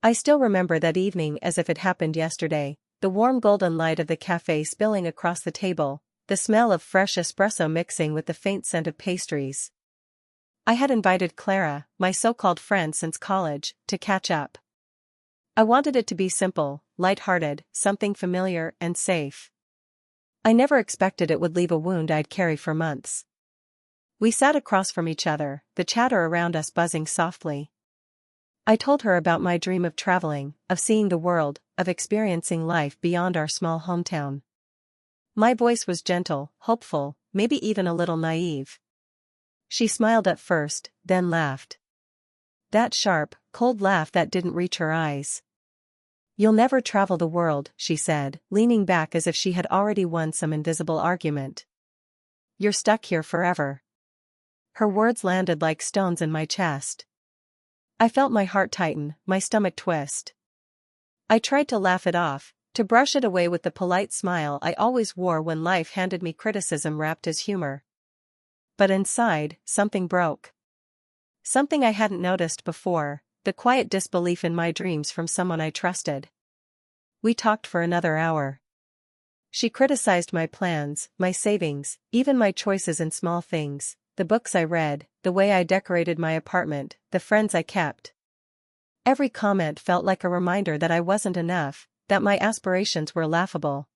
I still remember that evening as if it happened yesterday, the warm golden light of the cafe spilling across the table, the smell of fresh espresso mixing with the faint scent of pastries. I had invited Clara, my so-called friend since college, to catch up. I wanted it to be simple, light-hearted, something familiar and safe. I never expected it would leave a wound I'd carry for months. We sat across from each other, the chatter around us buzzing softly. I told her about my dream of traveling, of seeing the world, of experiencing life beyond our small hometown. My voice was gentle, hopeful, maybe even a little naive. She smiled at first, then laughed. That sharp, cold laugh that didn't reach her eyes. "You'll never travel the world," she said, leaning back as if she had already won some invisible argument. "You're stuck here forever." Her words landed like stones in my chest. I felt my heart tighten, my stomach twist. I tried to laugh it off, to brush it away with the polite smile I always wore when life handed me criticism wrapped as humor. But inside, something broke. Something I hadn't noticed before, the quiet disbelief in my dreams from someone I trusted. We talked for another hour. She criticized my plans, my savings, even my choices in small things, the books I read, the way I decorated my apartment, the friends I kept. Every comment felt like a reminder that I wasn't enough, that my aspirations were laughable.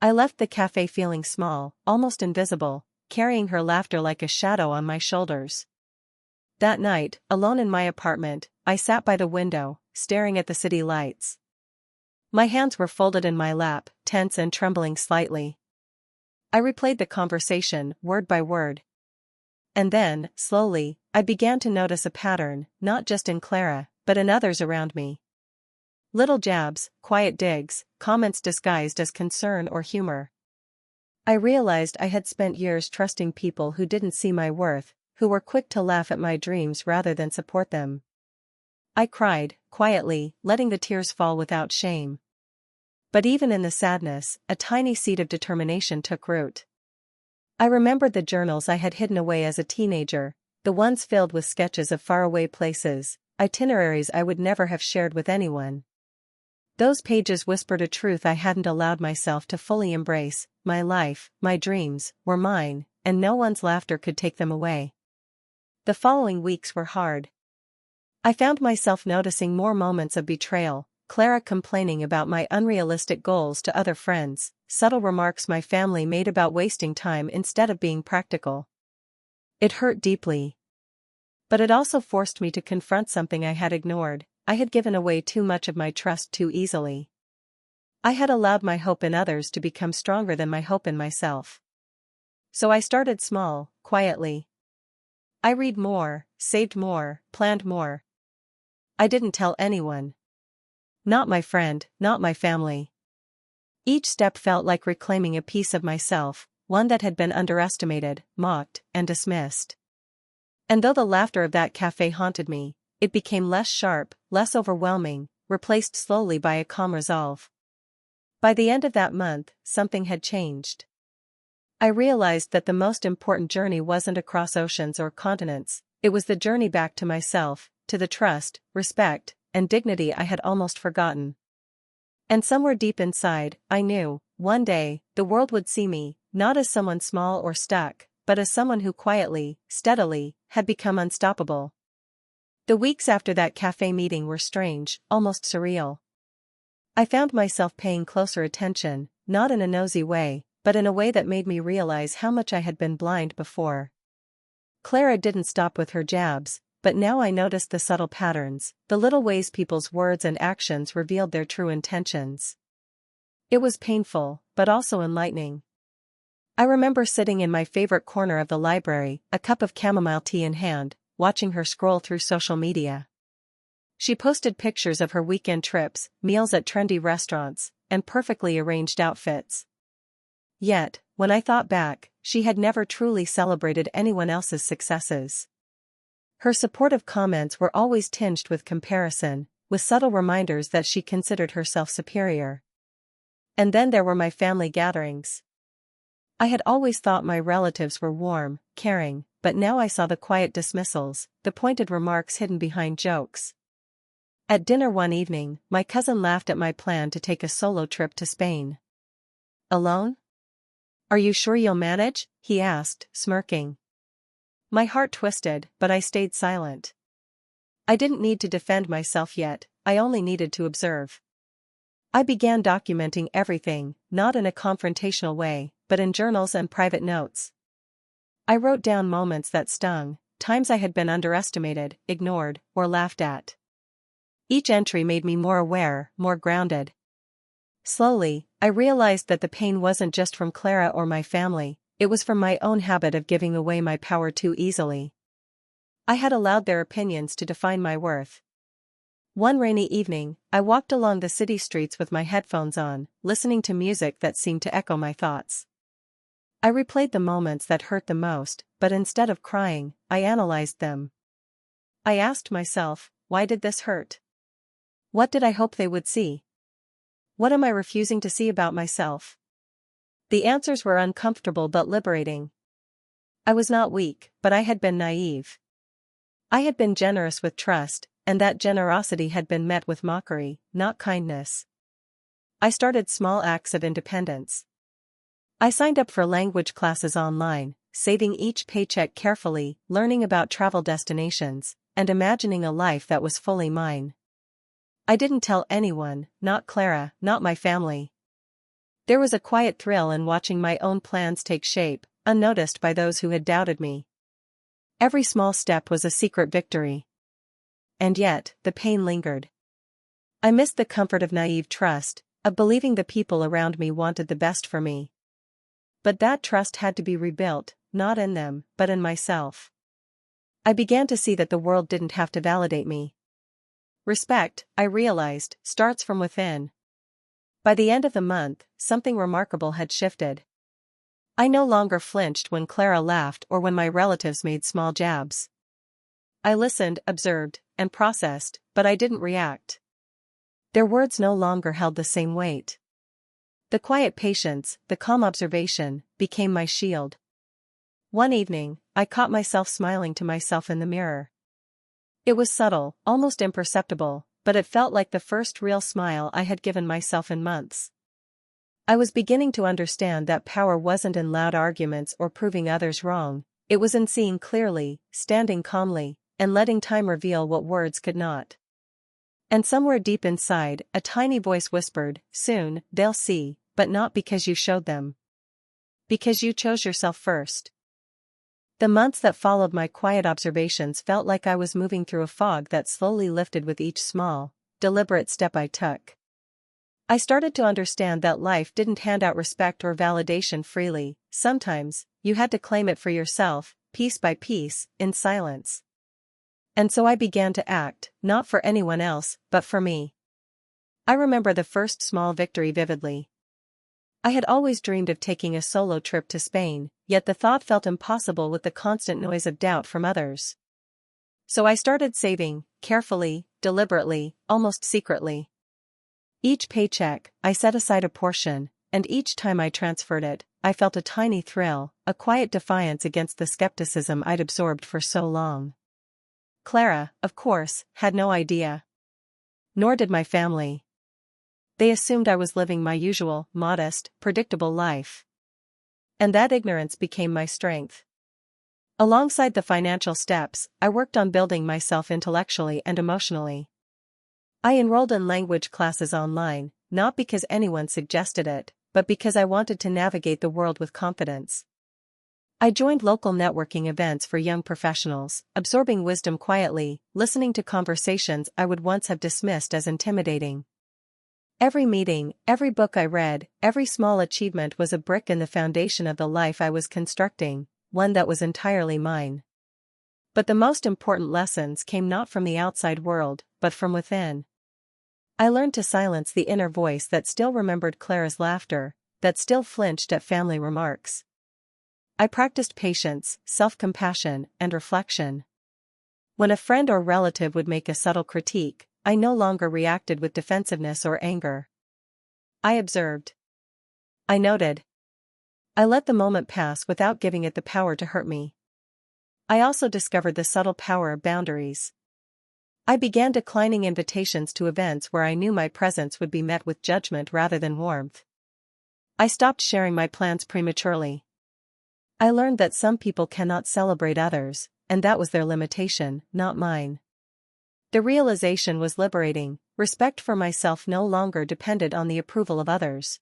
I left the cafe feeling small, almost invisible, carrying her laughter like a shadow on my shoulders. That night, alone in my apartment, I sat by the window, staring at the city lights. My hands were folded in my lap, tense and trembling slightly. I replayed the conversation, word by word. And then, slowly, I began to notice a pattern, not just in Clara, but in others around me. Little jabs, quiet digs, comments disguised as concern or humor. I realized I had spent years trusting people who didn't see my worth, who were quick to laugh at my dreams rather than support them. I cried, quietly, letting the tears fall without shame. But even in the sadness, a tiny seed of determination took root. I remembered the journals I had hidden away as a teenager, the ones filled with sketches of faraway places, itineraries I would never have shared with anyone. Those pages whispered a truth I hadn't allowed myself to fully embrace: my life, my dreams, were mine, and no one's laughter could take them away. The following weeks were hard. I found myself noticing more moments of betrayal, Clara complaining about my unrealistic goals to other friends, subtle remarks my family made about wasting time instead of being practical. It hurt deeply. But it also forced me to confront something I had ignored: I had given away too much of my trust too easily. I had allowed my hope in others to become stronger than my hope in myself. So I started small, quietly. I read more, saved more, planned more. I didn't tell anyone. Not my friend, not my family. Each step felt like reclaiming a piece of myself, one that had been underestimated, mocked, and dismissed. And though the laughter of that cafe haunted me, it became less sharp, less overwhelming, replaced slowly by a calm resolve. By the end of that month, something had changed. I realized that the most important journey wasn't across oceans or continents, it was the journey back to myself, to the trust, respect, and dignity I had almost forgotten. And somewhere deep inside, I knew, one day, the world would see me, not as someone small or stuck, but as someone who quietly, steadily, had become unstoppable. The weeks after that cafe meeting were strange, almost surreal. I found myself paying closer attention, not in a nosy way, but in a way that made me realize how much I had been blind before. Clara didn't stop with her jabs, but now I noticed the subtle patterns, the little ways people's words and actions revealed their true intentions. It was painful, but also enlightening. I remember sitting in my favorite corner of the library, a cup of chamomile tea in hand, watching her scroll through social media. She posted pictures of her weekend trips, meals at trendy restaurants, and perfectly arranged outfits. Yet, when I thought back, she had never truly celebrated anyone else's successes. Her supportive comments were always tinged with comparison, with subtle reminders that she considered herself superior. And then there were my family gatherings. I had always thought my relatives were warm, caring, but now I saw the quiet dismissals, the pointed remarks hidden behind jokes. At dinner one evening, my cousin laughed at my plan to take a solo trip to Spain. Alone? Are you sure you'll manage? He asked, smirking. My heart twisted, but I stayed silent. I didn't need to defend myself yet, I only needed to observe. I began documenting everything, not in a confrontational way, but in journals and private notes. I wrote down moments that stung, times I had been underestimated, ignored, or laughed at. Each entry made me more aware, more grounded. Slowly, I realized that the pain wasn't just from Clara or my family, it was from my own habit of giving away my power too easily. I had allowed their opinions to define my worth. One rainy evening, I walked along the city streets with my headphones on, listening to music that seemed to echo my thoughts. I replayed the moments that hurt the most, but instead of crying, I analyzed them. I asked myself, why did this hurt? What did I hope they would see? What am I refusing to see about myself? The answers were uncomfortable but liberating. I was not weak, but I had been naive. I had been generous with trust, and that generosity had been met with mockery, not kindness. I started small acts of independence. I signed up for language classes online, saving each paycheck carefully, learning about travel destinations, and imagining a life that was fully mine. I didn't tell anyone, not Clara, not my family. There was a quiet thrill in watching my own plans take shape, unnoticed by those who had doubted me. Every small step was a secret victory. And yet, the pain lingered. I missed the comfort of naive trust, of believing the people around me wanted the best for me. But that trust had to be rebuilt, not in them, but in myself. I began to see that the world didn't have to validate me. Respect, I realized, starts from within. By the end of the month, something remarkable had shifted. I no longer flinched when Clara laughed or when my relatives made small jabs. I listened, observed, and processed, but I didn't react. Their words no longer held the same weight. The quiet patience, the calm observation, became my shield. One evening, I caught myself smiling to myself in the mirror. It was subtle, almost imperceptible, but it felt like the first real smile I had given myself in months. I was beginning to understand that power wasn't in loud arguments or proving others wrong, it was in seeing clearly, standing calmly, and letting time reveal what words could not. And somewhere deep inside, a tiny voice whispered, "Soon, they'll see, but not because you showed them. Because you chose yourself first." The months that followed my quiet observations felt like I was moving through a fog that slowly lifted with each small, deliberate step I took. I started to understand that life didn't hand out respect or validation freely, sometimes, you had to claim it for yourself, piece by piece, in silence. And so I began to act, not for anyone else, but for me. I remember the first small victory vividly. I had always dreamed of taking a solo trip to Spain, yet the thought felt impossible with the constant noise of doubt from others. So I started saving, carefully, deliberately, almost secretly. Each paycheck, I set aside a portion, and each time I transferred it, I felt a tiny thrill, a quiet defiance against the skepticism I'd absorbed for so long. Clara, of course, had no idea. Nor did my family. They assumed I was living my usual, modest, predictable life. And that ignorance became my strength. Alongside the financial steps, I worked on building myself intellectually and emotionally. I enrolled in language classes online, not because anyone suggested it, but because I wanted to navigate the world with confidence. I joined local networking events for young professionals, absorbing wisdom quietly, listening to conversations I would once have dismissed as intimidating. Every meeting, every book I read, every small achievement was a brick in the foundation of the life I was constructing, one that was entirely mine. But the most important lessons came not from the outside world, but from within. I learned to silence the inner voice that still remembered Clara's laughter, that still flinched at family remarks. I practiced patience, self-compassion, and reflection. When a friend or relative would make a subtle critique, I no longer reacted with defensiveness or anger. I observed. I noted. I let the moment pass without giving it the power to hurt me. I also discovered the subtle power of boundaries. I began declining invitations to events where I knew my presence would be met with judgment rather than warmth. I stopped sharing my plans prematurely. I learned that some people cannot celebrate others, and that was their limitation, not mine. The realization was liberating. Respect for myself no longer depended on the approval of others.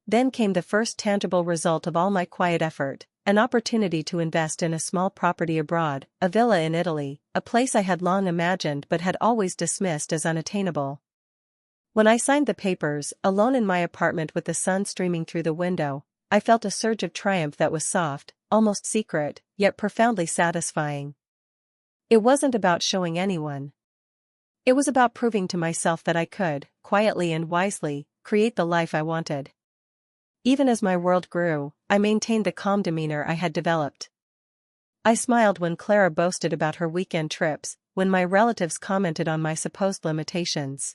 Then came the first tangible result of all my quiet effort, an opportunity to invest in a small property abroad, a villa in Italy, a place I had long imagined but had always dismissed as unattainable. When I signed the papers, alone in my apartment with the sun streaming through the window, I felt a surge of triumph that was soft, almost secret, yet profoundly satisfying. It wasn't about showing anyone. It was about proving to myself that I could, quietly and wisely, create the life I wanted. Even as my world grew, I maintained the calm demeanor I had developed. I smiled when Clara boasted about her weekend trips, when my relatives commented on my supposed limitations.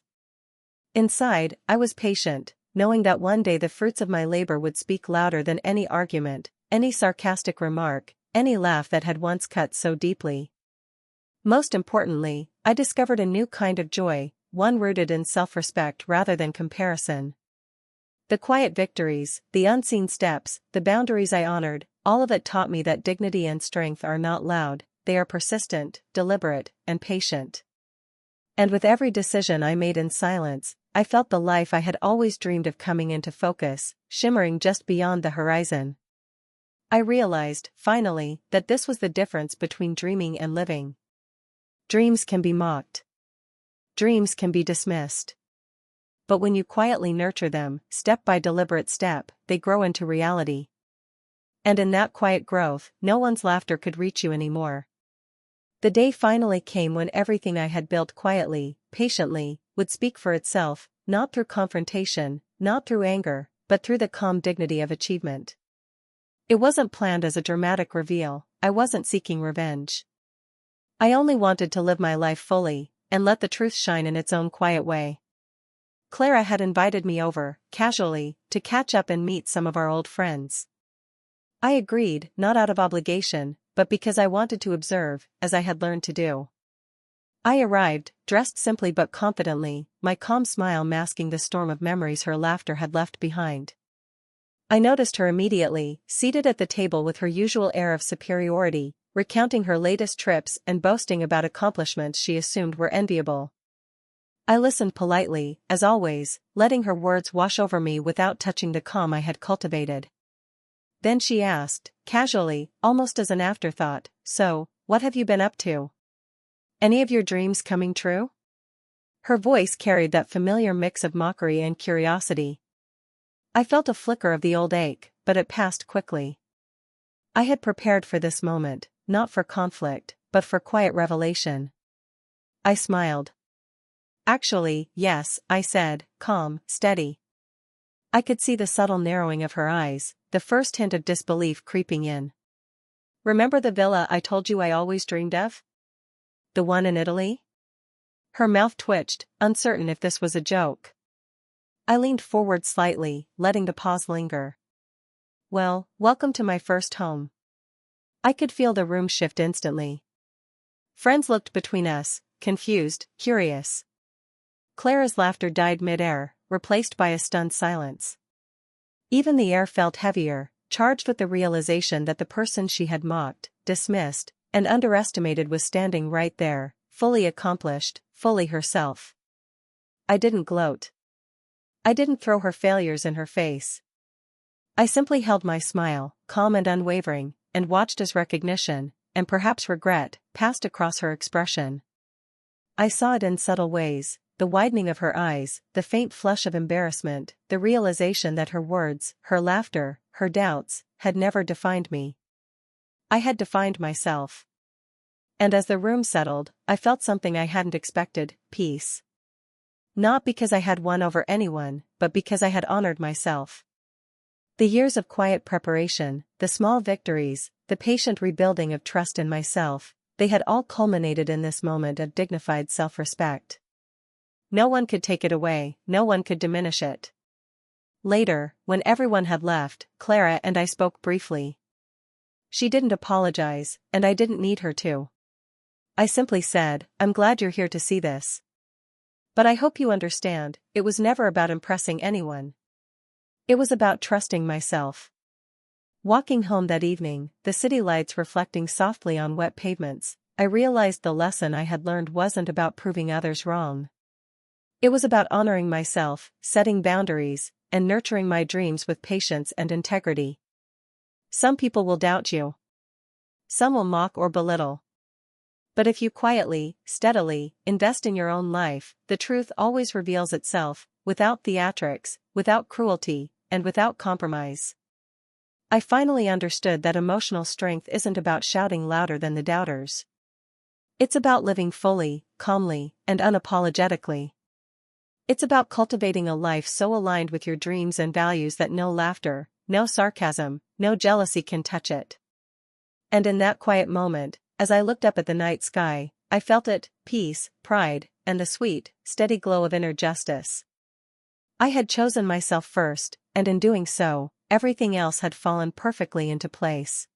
Inside, I was patient, knowing that one day the fruits of my labor would speak louder than any argument, any sarcastic remark, any laugh that had once cut so deeply. Most importantly, I discovered a new kind of joy, one rooted in self-respect rather than comparison. The quiet victories, the unseen steps, the boundaries I honored, all of it taught me that dignity and strength are not loud, they are persistent, deliberate, and patient. And with every decision I made in silence, I felt the life I had always dreamed of coming into focus, shimmering just beyond the horizon. I realized, finally, that this was the difference between dreaming and living. Dreams can be mocked. Dreams can be dismissed. But when you quietly nurture them, step by deliberate step, they grow into reality. And in that quiet growth, no one's laughter could reach you anymore. The day finally came when everything I had built quietly, patiently, would speak for itself, not through confrontation, not through anger, but through the calm dignity of achievement. It wasn't planned as a dramatic reveal, I wasn't seeking revenge. I only wanted to live my life fully, and let the truth shine in its own quiet way. Clara had invited me over, casually, to catch up and meet some of our old friends. I agreed, not out of obligation, but because I wanted to observe, as I had learned to do. I arrived, dressed simply but confidently, my calm smile masking the storm of memories her laughter had left behind. I noticed her immediately, seated at the table with her usual air of superiority, recounting her latest trips and boasting about accomplishments she assumed were enviable. I listened politely, as always, letting her words wash over me without touching the calm I had cultivated. Then she asked, casually, almost as an afterthought, "So, what have you been up to? Any of your dreams coming true?" Her voice carried that familiar mix of mockery and curiosity. I felt a flicker of the old ache, but it passed quickly. I had prepared for this moment, not for conflict, but for quiet revelation. I smiled. "Actually, yes," I said, calm, steady. I could see the subtle narrowing of her eyes, the first hint of disbelief creeping in. "Remember the villa I told you I always dreamed of? The one in Italy?" Her mouth twitched, uncertain if this was a joke. I leaned forward slightly, letting the pause linger. "Well, welcome to my first home." I could feel the room shift instantly. Friends looked between us, confused, curious. Clara's laughter died mid-air, replaced by a stunned silence. Even the air felt heavier, charged with the realization that the person she had mocked, dismissed, and underestimated was standing right there, fully accomplished, fully herself. I didn't gloat. I didn't throw her failures in her face. I simply held my smile, calm and unwavering, and watched as recognition, and perhaps regret, passed across her expression. I saw it in subtle ways, the widening of her eyes, the faint flush of embarrassment, the realization that her words, her laughter, her doubts, had never defined me. I had defined myself. And as the room settled, I felt something I hadn't expected, peace. Not because I had won over anyone, but because I had honored myself. The years of quiet preparation, the small victories, the patient rebuilding of trust in myself, they had all culminated in this moment of dignified self-respect. No one could take it away, no one could diminish it. Later, when everyone had left, Clara and I spoke briefly. She didn't apologize, and I didn't need her to. I simply said, I'm glad you're here to see this. But I hope you understand, it was never about impressing anyone. It was about trusting myself. Walking home that evening, the city lights reflecting softly on wet pavements, I realized the lesson I had learned wasn't about proving others wrong. It was about honoring myself, setting boundaries, and nurturing my dreams with patience and integrity. Some people will doubt you. Some will mock or belittle. But if you quietly, steadily, invest in your own life, the truth always reveals itself, without theatrics, without cruelty, and without compromise. I finally understood that emotional strength isn't about shouting louder than the doubters. It's about living fully, calmly, and unapologetically. It's about cultivating a life so aligned with your dreams and values that no laughter, no sarcasm, no jealousy can touch it. And in that quiet moment, as I looked up at the night sky, I felt it, peace, pride, and the sweet, steady glow of inner justice. I had chosen myself first, and in doing so, everything else had fallen perfectly into place.